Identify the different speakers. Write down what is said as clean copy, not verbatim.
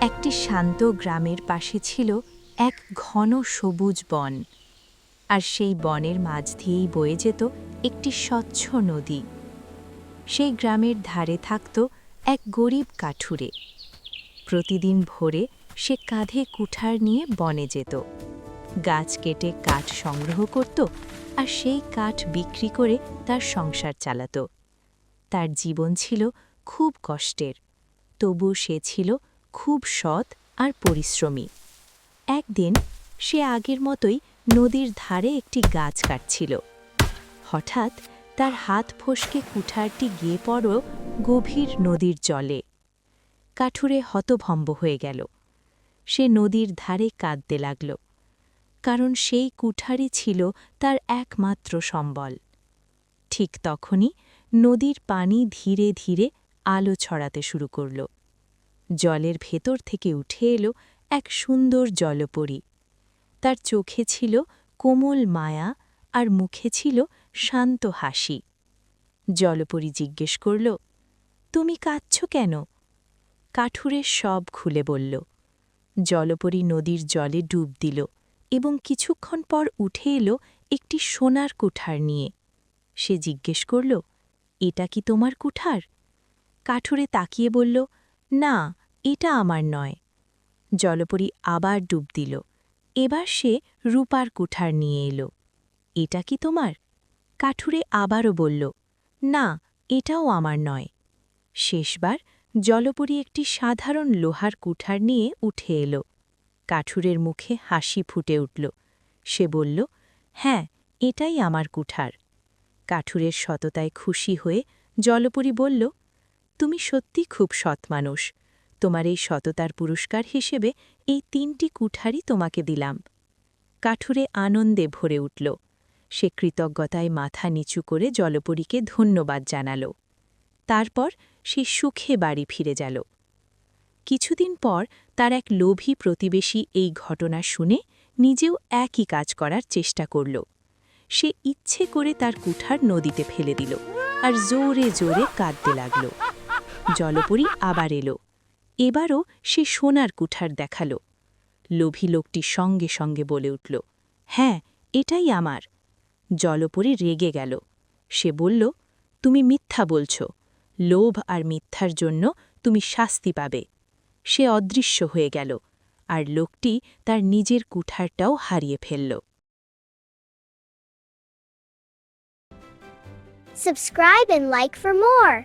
Speaker 1: একটি শান্ত গ্রামের পাশে ছিল এক ঘন সবুজ বন, আর সেই বনের মাঝ দিয়েই বয়ে যেত একটি স্বচ্ছ নদী। সেই গ্রামের ধারে থাকত এক গরিব কাঠুরে। প্রতিদিন ভোরে সে কাঁধে কুঠার নিয়ে বনে যেত, গাছ কেটে কাঠ সংগ্রহ করত, আর সেই কাঠ বিক্রি করে তার সংসার চালাত। তার জীবন ছিল খুব কষ্টের, তবু সে ছিল খুব সৎ আর পরিশ্রমী। একদিন সে আগের মতোই নদীর ধারে একটি গাছ কাটছিল। হঠাৎ তার হাত ফসকে কুঠারটি গিয়ে পড়ল গভীর নদীর জলে। কাঠুরে হতভম্ব হয়ে গেল। সে নদীর ধারে কাঁদতে লাগল, কারণ সেই কুঠারই ছিল তার একমাত্র সম্বল। ঠিক তখনই নদীর পানি ধীরে ধীরে আলো ছড়াতে শুরু করল। জলের ভেতর থেকে উঠে এলো এক সুন্দর জলপরী। তার চোখে ছিল কোমল মায়া আর মুখে ছিল শান্ত হাসি। জলপরী জিজ্ঞেস করল, তুমি কাঁদছ কেন? কাঠুরে সব খুলে বলল। জলপরী নদীর জলে ডুব দিল এবং কিছুক্ষণ পর উঠে এলো একটি সোনার কুঠার নিয়ে। সে জিজ্ঞেস করল, এটা কি তোমার কুঠার? কাঠুরে তাকিয়ে বলল, না, এটা আমার নয়। জলপরী আবার ডুব দিল। এবার সে রূপার কুঠার নিয়ে এলো। এটা কি তোমার? কাঠুরে আবারও বলল, না, এটাও আমার নয়। শেষবার জলপরী একটি সাধারণ লোহার কুঠার নিয়ে উঠে এলো। কাঠুরের মুখে হাসি ফুটে উঠল। সে বলল, হ্যাঁ, এটাই আমার কুঠার। কাঠুরের সততায় খুশি হয়ে জলপরী বলল, তুমি সত্যি খুব সৎ মানুষ। তোমার এই সততার পুরস্কার হিসেবে এই 3টি কুঠারই তোমাকে দিলাম। কাঠুরে আনন্দে ভরে উঠল। সে কৃতজ্ঞতায় মাথা নিচু করে জলপরীকে ধন্যবাদ জানাল। তারপর সে সুখে বাড়ি ফিরে গেল। কিছুদিন পর তার এক লোভী প্রতিবেশী এই ঘটনা শুনে নিজেও একই কাজ করার চেষ্টা করল। সে ইচ্ছে করে তার কুঠার নদীতে ফেলে দিল আর জোরে জোরে কাঁদতে লাগল। জলপরী আবার এলো। এবারও সে সোনার কুঠার দেখাল। লোভী লোকটি সঙ্গে সঙ্গে বলে উঠল, হ্যাঁ, এটাই আমার। জলপরী রেগে গেল। সে বলল, তুমি মিথ্যা বলছ। লোভ আর মিথ্যার জন্য তুমি শাস্তি পাবে। সে অদৃশ্য হয়ে গেল, আর লোকটি তার নিজের কুঠারটাও হারিয়ে ফেলল।
Speaker 2: Subscribe and like for more.